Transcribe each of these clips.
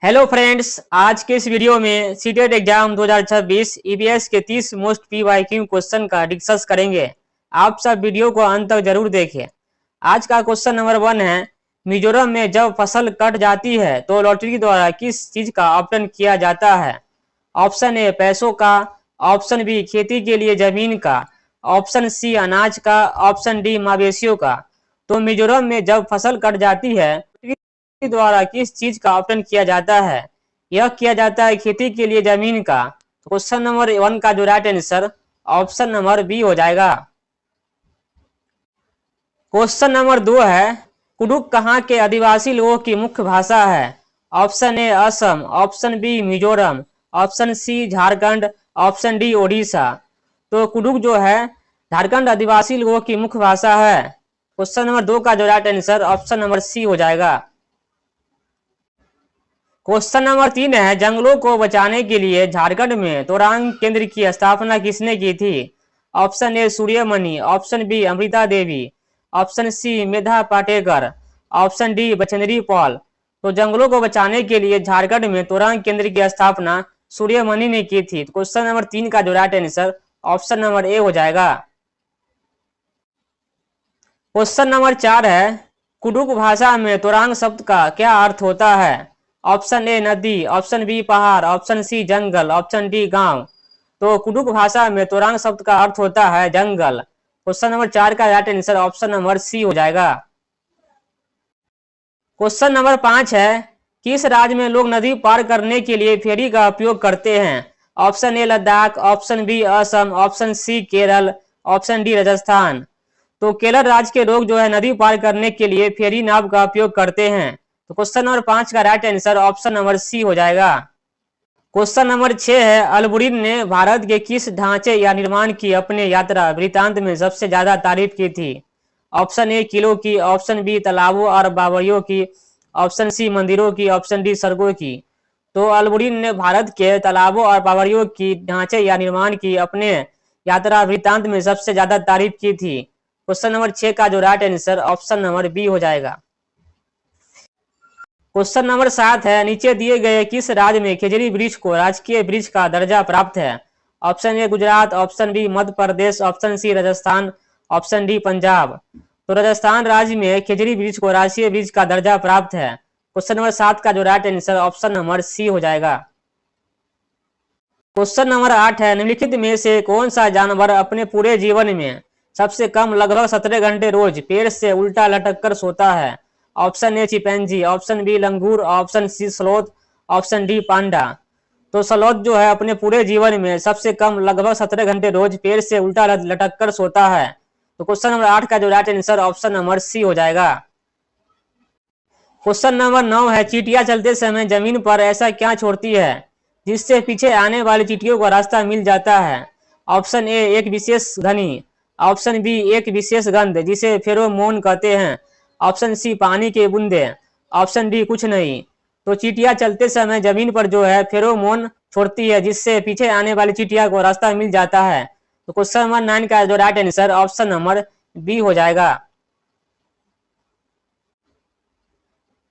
Hello friends, आज के इस वीडियो में सीटेट एग्जाम 2026 ईवीएस के 30 मोस्ट पीवाईक्यू क्वेश्चन का डिस्कस करेंगे। आप सब वीडियो को अंत तक जरूर देखें। आज का क्वेश्चन नंबर 1 है, मिजोरम में जब फसल कट जाती है तो लॉटरी द्वारा किस चीज का आवंटन किया जाता है? ऑप्शन ए पैसों का, ऑप्शन बी खेती के लिए जमीन का, ऑप्शन सी अनाज का, ऑप्शन डी मवेशियों का। तो मिजोरम में जब फसल कट जाती है द्वारा किस चीज का आवंटन किया जाता है? यह किया जाता है खेती के लिए जमीन का। तो क्वेश्चन नंबर 1 का जो right answer option number B हो जाएगा। क्वेश्चन नंबर 2 है, कुडुक कहाँ के आदिवासी लोगों की मुख्य भाषा है? Option A Assam, option B Mizoram, option C Jharkhand, option D Odisha. तो कुडुक जो है झारखंड आदिवासी लोगों की मुख्य भाषा है। क्वेश्चन नंबर 2 का जो right answer option number C हो जाएगा। क्वेश्चन नंबर 3 है, जंगलों को बचाने के लिए झारखंड में तोरांग केंद्र की स्थापना किसने की थी? Option A Suryamani, option B Amrita Devi, option C Medha Patekar, option D Bachendri Pal. तो जंगलों को बचाने के लिए झारखंड में तोरांग केंद्र की स्थापना सूर्यमणि ने की थी। तो क्वेश्चन नंबर 3 का जो राइट आंसर ऑप्शन नंबर ए हो जाएगा। क्वेश्चन नंबर 4 है, कुडुक भाषा में तोरांग शब्द का क्या अर्थ होता है? ऑप्शन ए नदी, ऑप्शन बी पहाड़, ऑप्शन सी जंगल, ऑप्शन डी गांव। तो कुडुक भाषा में तोरांग शब्द का अर्थ होता है जंगल। क्वेश्चन नंबर 4 का right answer option number C हो जाएगा। क्वेश्चन नंबर 5 है, किस राज्य में लोग नदी पार करने के लिए फेरी का उपयोग करते हैं? Option A Ladakh, option B Assam, option C Kerala, option D Rajasthan. तो केरल राज्य के लोग जो है नदी पार करने के लिए फेरी नाव का उपयोग करते हैं। तो क्वेश्चन नंबर 5 का right answer option number C हो जाएगा। क्वेश्चन नंबर 6 है, अल्बुरिन ने भारत के किस ढांचे या निर्माण की अपने यात्रा वृतांत में सबसे ज्यादा तारीफ की थी? ऑप्शन ए किलों की, ऑप्शन बी तालाबों और बावड़ियों की, ऑप्शन सी मंदिरों की, ऑप्शन डी सड़कों की। तो अल्बुरिन ने भारत के तालाबों और बावड़ियों की ढांचे या निर्माण की अपने यात्रा वृतांत में सबसे ज्यादा तारीफ की थी। क्वेश्चन नंबर 6 का जो right answer option number B हो जाएगा। क्वेश्चन नंबर 7 है, नीचे दिए गए किस राज्य में खेजड़ी वृक्ष को राजकीय वृक्ष का दर्जा प्राप्त है? Option A Gujarat, option B Madhya Pradesh, option C Rajasthan, option D Punjab. तो राजस्थान राज्य में खेजड़ी वृक्ष को राजकीय वृक्ष का दर्जा प्राप्त है। क्वेश्चन नंबर 7 का जो right answer option number C हो जाएगा। क्वेश्चन नंबर 8 है, निम्नलिखित में से कौन सा जानवर अपने पूरे जीवन में सबसे कम लगभग 17 घंटे रोज पेड़ से उल्टा लटक कर सोता है? Option A chimpanzee, option B langur, option C sloth, option D panda. तो स्लोथ जो है अपने पूरे जीवन में सबसे कम लगभग 17 घंटे रोज पेड़ से उल्टा लटक कर सोता है। तो क्वेश्चन नंबर 8 का जो right answer option number C हो जाएगा। क्वेश्चन नंबर 9 है, चींटियां चलते समय जमीन पर ऐसा क्या छोड़ती है जिससे पीछे आने वाली चींटियों को रास्ता मिल जाता है? ऑप्शन ए एक विशेष ध्वनि, ऑप्शन बी एक विशेष गंध जिसे फेरोमोन कहते हैं, ऑप्शन सी पानी के बूंदे, ऑप्शन डी कुछ नहीं। तो चींटियां चलते समय जमीन पर जो है फेरोमोन छोड़ती है जिससे पीछे आने वाली चींटियां को रास्ता मिल जाता है। तो क्वेश्चन नंबर 9 का जो right answer option number B हो जाएगा।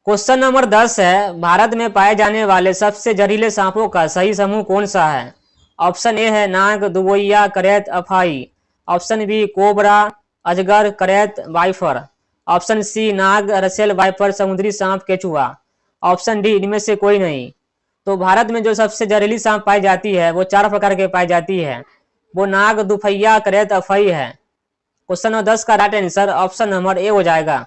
क्वेश्चन नंबर 10 है, भारत में पाए जाने वाले सबसे जहरीले सांपों का सही समूह कौन सा है? ऑप्शन ए है नाग, दुबोइया, करैत, अफाई, ऑप्शन बी कोबरा, अजगर, करैत, वाइफर, ऑप्शन सी नाग, रसेल, वाइपर, समुद्री सांप, केचुआ, ऑप्शन डी इनमें से कोई नहीं। तो भारत में जो सबसे जहरीली सांप पाई जाती है वो 4 प्रकार के पाई जाती है। वो नाग, दुफैया, करैत, अफई है। क्वेश्चन नंबर 10 का राइट आंसर ऑप्शन नंबर ए हो जाएगा।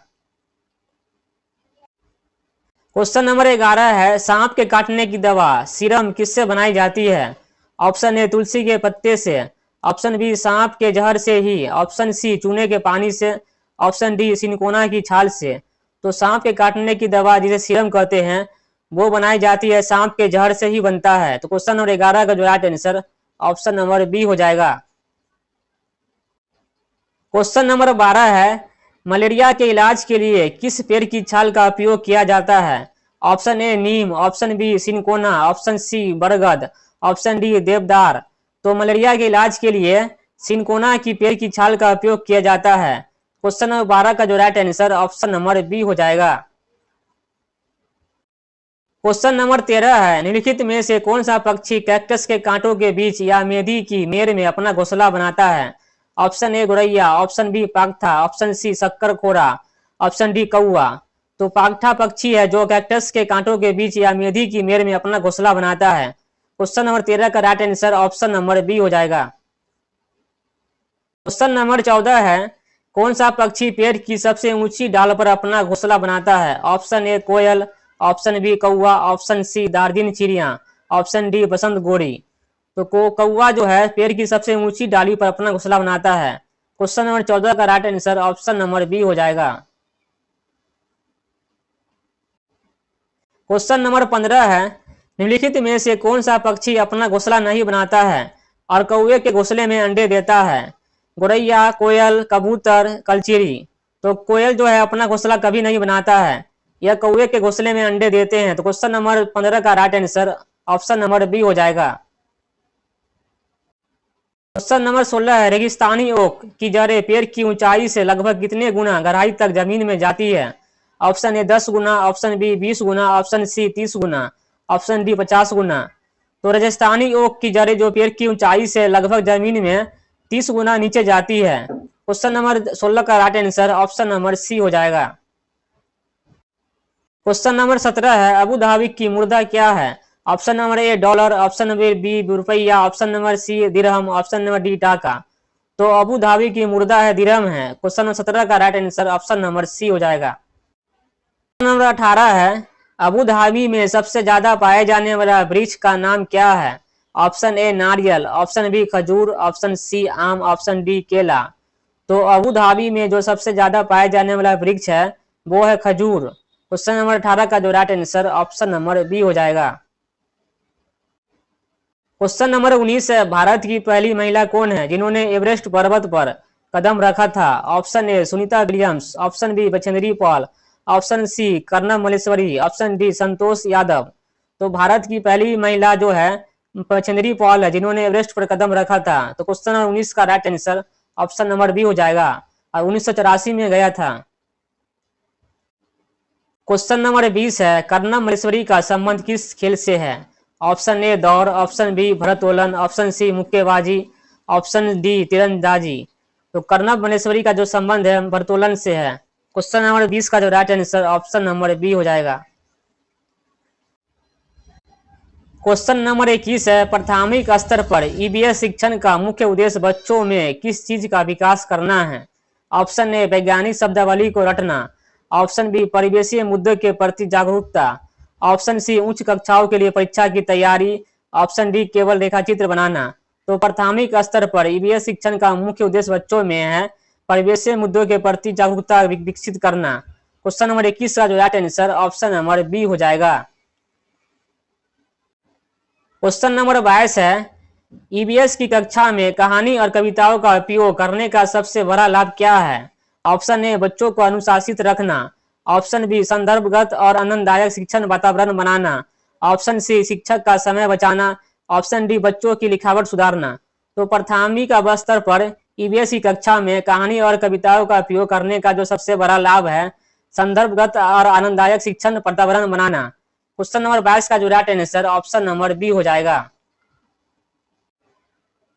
क्वेश्चन नंबर 11 है, सांप के काटने की दवा सीरम किससे बनाई जाती है? ऑप्शन ए तुलसी के पत्ते से, ऑप्शन बी सांप के जहर से ही, ऑप्शन सी चूने के पानी से, ऑप्शन डी सिनकोना की छाल से। तो सांप के काटने की दवा जिसे सीरम कहते हैं वो बनाई जाती है सांप के जहर से ही बनता है। तो क्वेश्चन नंबर 11 का जो right answer option number B हो जाएगा। क्वेश्चन नंबर 12 है, मलेरिया के इलाज के लिए किस पेड़ की छाल का उपयोग किया जाता है? ऑप्शन ए नीम, option B cinchona, option C बरगद, ऑप्शन डी देवदार। तो मलेरिया के इलाज के लिए सिनकोना की पेड़ की छाल का उपयोग किया जाता है। क्वेश्चन नंबर 12 का जो right answer option number B हो जाएगा। क्वेश्चन नंबर 13 है, निम्नलिखित में से कौन सा पक्षी कैक्टस के कांटों के बीच या मेधी की मेर में अपना घोंसला बनाता है? ऑप्शन ए गौरैया, ऑप्शन बी पागठा, ऑप्शन सी शक्करखोरा, ऑप्शन डी कौआ। तो पागठा पक्षी है जो कैक्टस के कांटों के बीच या मेधी की मेर में अपना घोंसला बनाता है। क्वेश्चन नंबर 13 का right answer option number B हो जाएगा। क्वेश्चन नंबर 14 है, कौन सा पक्षी पेड़ की सबसे ऊंची डाल पर अपना घोंसला बनाता है? ऑप्शन ए कोयल, ऑप्शन बी कौआ, ऑप्शन सी दार्जिन चिड़िया, ऑप्शन डी बसंत गोरी। तो कौआ जो है पेड़ की सबसे ऊंची डाली पर अपना घोंसला बनाता है। क्वेश्चन नंबर 14 का right answer option number B हो जाएगा। क्वेश्चन नंबर 15 है, निम्नलिखित में से कौन सा पक्षी अपना घोंसला नहीं बनाता है और कौवे के घोंसले में अंडे देता है? गौरैया, कोयल, कबूतर, कलचीरी। तो कोयल जो है अपना घोंसला कभी नहीं बनाता है, यह कौवे के घोंसले में अंडे देते हैं। तो क्वेश्चन नंबर 15 का right answer option number B हो जाएगा। क्वेश्चन नंबर 16 है, रेगिस्तानी ओक की जड़ें पेड़ की ऊंचाई से लगभग कितने गुना गहराई तक जमीन में जाती है? ऑप्शन ए 10 गुना, ऑप्शन बी 20 गुना, ऑप्शन सी 30 गुना, ऑप्शन डी 50 गुना। तो राजस्थानी ओक की जड़ें जो पेड़ की ऊंचाई से लगभग जमीन में 30 गुना नीचे जाती है। क्वेश्चन नंबर 16 का right answer option number C हो जाएगा। क्वेश्चन नंबर 17 है, अबू धाबी की मुद्रा क्या है? Option number A dollar, option number B रुपया, ऑप्शन नंबर सी दिरहम, ऑप्शन नंबर डी टाका। तो अबू धाबी की मुद्रा है दिरहम है। क्वेश्चन नंबर 17 का right answer option number C हो जाएगा। क्वेश्चन नंबर 18 है, अबू धाबी में सबसे ज्यादा पाए जाने वाला वृक्ष का नाम क्या है? ऑप्शन ए नारियल, ऑप्शन बी खजूर, ऑप्शन सी आम, ऑप्शन डी केला। तो अबू धाबी में जो सबसे ज्यादा पाए जाने वाला वृक्ष है वो है खजूर। क्वेश्चन नंबर 18 का जो right answer option number B हो जाएगा। क्वेश्चन नंबर 19 है, भारत की पहली महिला कौन है जिन्होंने एवरेस्ट पर्वत पर कदम रखा था? Option A Sunita Williams, option B Bachendri Pal, option C Karnam Malleswari, option D Santosh Yadav. तो भारत की पहली महिला जो है बछेंद्री पाल है जिन्होंने एवरेस्ट पर कदम रखा था। तो क्वेश्चन नंबर 19 का right answer option number B हो जाएगा और 1984 में गया था। क्वेश्चन नंबर 20 है, कर्णम मल्लेश्वरी का संबंध किस खेल से है? ऑप्शन ए दौड़, ऑप्शन बी भरोत्तोलन, ऑप्शन सी मुक्केबाजी, ऑप्शन डी तीरंदाजी। तो कर्णम मल्लेश्वरी का जो संबंध है भरोत्तोलन से है। क्वेश्चन नंबर 20 का जो right answer option number B हो जाएगा। क्वेश्चन नंबर 21 है, प्राथमिक स्तर पर ईवीएस शिक्षण का मुख्य उद्देश्य बच्चों में किस चीज का विकास करना है? ऑप्शन ए वैज्ञानिक शब्दावली को रटना, ऑप्शन बी परिवेशीय मुद्दों के प्रति जागरूकता, ऑप्शन सी उच्च कक्षाओं के लिए परीक्षा की तैयारी, ऑप्शन डी केवल रेखाचित्र बनाना। तो प्राथमिक स्तर पर ईवीएस शिक्षण का मुख्य उद्देश्य बच्चों में है परिवेशीय मुद्दों के प्रति जागरूकता विकसित करना। क्वेश्चन नंबर 21 का जो right answer option number B हो जाएगा। क्वेश्चन नंबर 22 है, ईवीएस की कक्षा में कहानी और कविताओं का उपयोग करने का सबसे बड़ा लाभ क्या है? ऑप्शन ए बच्चों को अनुशासित रखना, ऑप्शन बी संदर्भगत और आनंददायक शिक्षण वातावरण बनाना, ऑप्शन सी शिक्षक का समय बचाना, ऑप्शन डी बच्चों की लिखावट सुधारना। तो प्राथमिक स्तर पर ईवीएस की कक्षा में कहानी और कविताओं का उपयोग करने का जो सबसे बड़ा लाभ है संदर्भगत और आनंददायक शिक्षण वातावरण बनाना। क्वेश्चन नंबर 22 का जो right answer option number B हो जाएगा।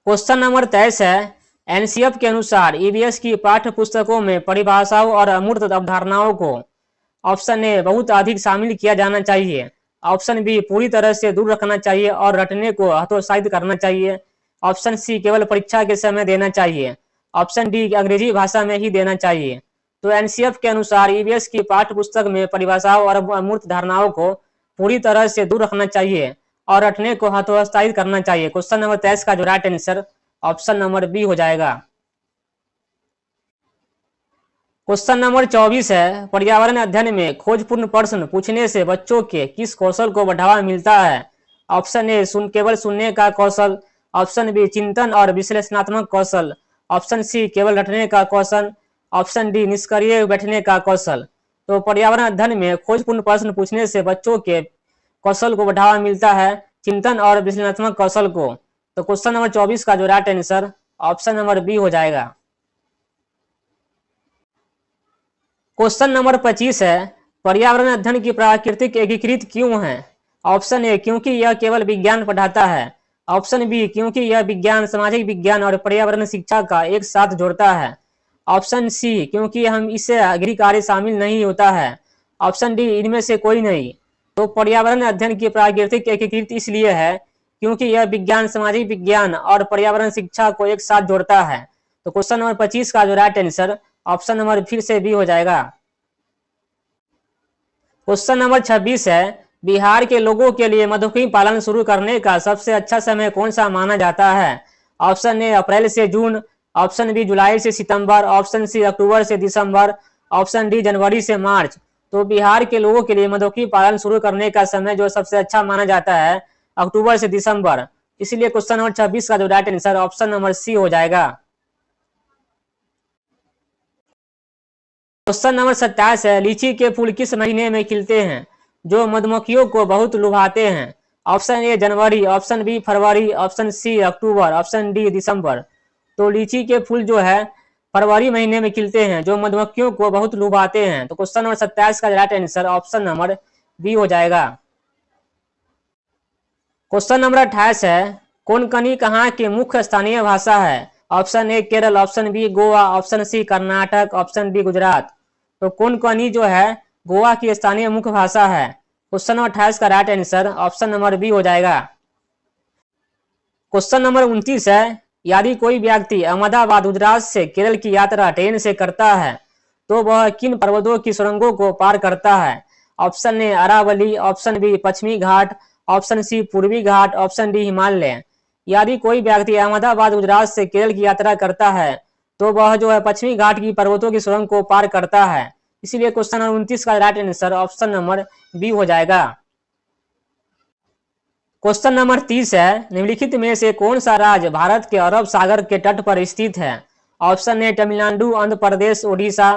क्वेश्चन नंबर 23 है, एनसीएफ के अनुसार ईवीएस की पाठ्य पुस्तकों में परिभाषाओं और अमूर्त अवधारणाओं को ऑप्शन ए बहुत अधिक शामिल किया जाना चाहिए, ऑप्शन बी पूरी तरह से दूर रखना चाहिए और रटने को हतोत्साहित करना चाहिए, ऑप्शन सी केवल परीक्षा के समय देना चाहिए, ऑप्शन डी अंग्रेजी भाषा में ही देना चाहिए। तो एनसीएफ के अनुसार ईवीएस की पाठ्य पुस्तक में परिभाषाओं और अमूर्त धारणाओं को पूरी तरह से दूर रखना चाहिए और रटने को हतोत्साहित करना चाहिए। क्वेश्चन नंबर 23 का जो right answer option number B हो जाएगा। क्वेश्चन नंबर 24 है, पर्यावरण अध्ययन में खोजपूर्ण प्रश्न पूछने से बच्चों के किस कौशल को बढ़ावा मिलता है? ऑप्शन ए केवल सुनने का कौशल, ऑप्शन बी चिंतन और विश्लेषणात्मक कौशल, ऑप्शन सी केवल रटने का कौशल, ऑप्शन डी निष्क्रिय बैठने का कौशल। तो पर्यावरण अध्ययन में खोजपूर्ण प्रश्न पूछने से बच्चों के कौशल को बढ़ावा मिलता है चिंतन और विश्लेषणात्मक कौशल को। तो क्वेश्चन नंबर 24 का जो right answer option number B हो जाएगा। क्वेश्चन नंबर 25 है, पर्यावरण अध्ययन की प्राकृतिक एकीकृत क्यों है? ऑप्शन ए क्योंकि यह केवल विज्ञान पढ़ाता है। ऑप्शन बी क्योंकि यह विज्ञान, सामाजिक विज्ञान और पर्यावरण शिक्षा का एक साथ जोड़ता है। ऑप्शन सी क्योंकि हम इससे गृह कार्य शामिल नहीं होता है। ऑप्शन डी इनमें से कोई नहीं। तो पर्यावरण अध्ययन की प्राकृतिक एकीकृत इसलिए है क्योंकि यह विज्ञान, सामाजिक विज्ञान और पर्यावरण शिक्षा को एक साथ जोड़ता है। तो क्वेश्चन नंबर 25 का जो राइट आंसर ऑप्शन नंबर फिर से बी हो जाएगा। क्वेश्चन नंबर 26 है, बिहार के लोगों के लिए मधुमक्खी पालन शुरू करने का सबसे अच्छा समय कौन सा माना जाता है। ऑप्शन ए अप्रैल से जून, ऑप्शन बी जुलाई से सितंबर, ऑप्शन सी अक्टूबर से दिसंबर, ऑप्शन डी जनवरी से मार्च। तो बिहार के लोगों के लिए मधुमक्खी पालन शुरू करने का समय जो सबसे अच्छा माना जाता है अक्टूबर से दिसंबर। इसलिए क्वेश्चन नंबर 26 का जो right answer option number C हो जाएगा। क्वेश्चन नंबर 27 है, लीची के फूल किस महीने में खिलते हैं जो मधुमक्खियों को बहुत लुभाते हैं। ऑप्शन ए जनवरी, ऑप्शन बी फरवरी, ऑप्शन सी अक्टूबर, ऑप्शन डी दिसंबर। तो लीची के फूल जो है फरवरी महीने में खिलते हैं जो मधुमक्खियों को बहुत लुभाते हैं। तो क्वेश्चन नंबर 27 का right answer option number B हो जाएगा। क्वेश्चन नंबर 28 है, कोंकणी कहाँ की मुख्य स्थानीय भाषा है। Option A Kerala, option B Goa, option C Karnataka, option D Gujarat. तो कोंकणी जो है गोवा की स्थानीय मुख्य भाषा है। क्वेश्चन नंबर 28 का right answer option number B हो जाएगा। क्वेश्चन नंबर 29 है, यदि कोई व्यक्ति अहमदाबाद गुजरात से केरल की यात्रा ट्रेन से करता है तो वह किन पर्वतों की सुरंगों को पार करता है। Option A Aravalli, option B Pashchimi Ghat, option C पूर्वी घाट, ऑप्शन डी हिमालय। यदि कोई व्यक्ति अहमदाबाद गुजरात से केरल की यात्रा करता है तो वह जो है पश्चिमी घाट की पर्वतों की सुरंग को पार करता है। इसीलिए क्वेश्चन नंबर 29 का right answer option number B हो जाएगा। क्वेश्चन नंबर 30 है, निम्नलिखित में से कौन सा राज्य भारत के अरब सागर के तट पर स्थित है। Option A Tamil Nadu, Andhra Pradesh, Odisha,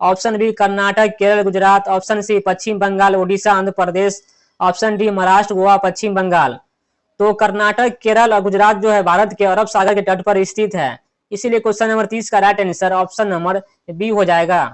option B Karnataka, Kerala, Gujarat, option C Paschim Bangal, Odisha, Andhra Pradesh, option D Maharashtra, Goa, Paschim Bangal. तो कर्नाटक, केरल और गुजरात जो है भारत के अरब सागर के तट पर स्थित है। इसीलिए क्वेश्चन नंबर 30 का right answer option number B हो जाएगा।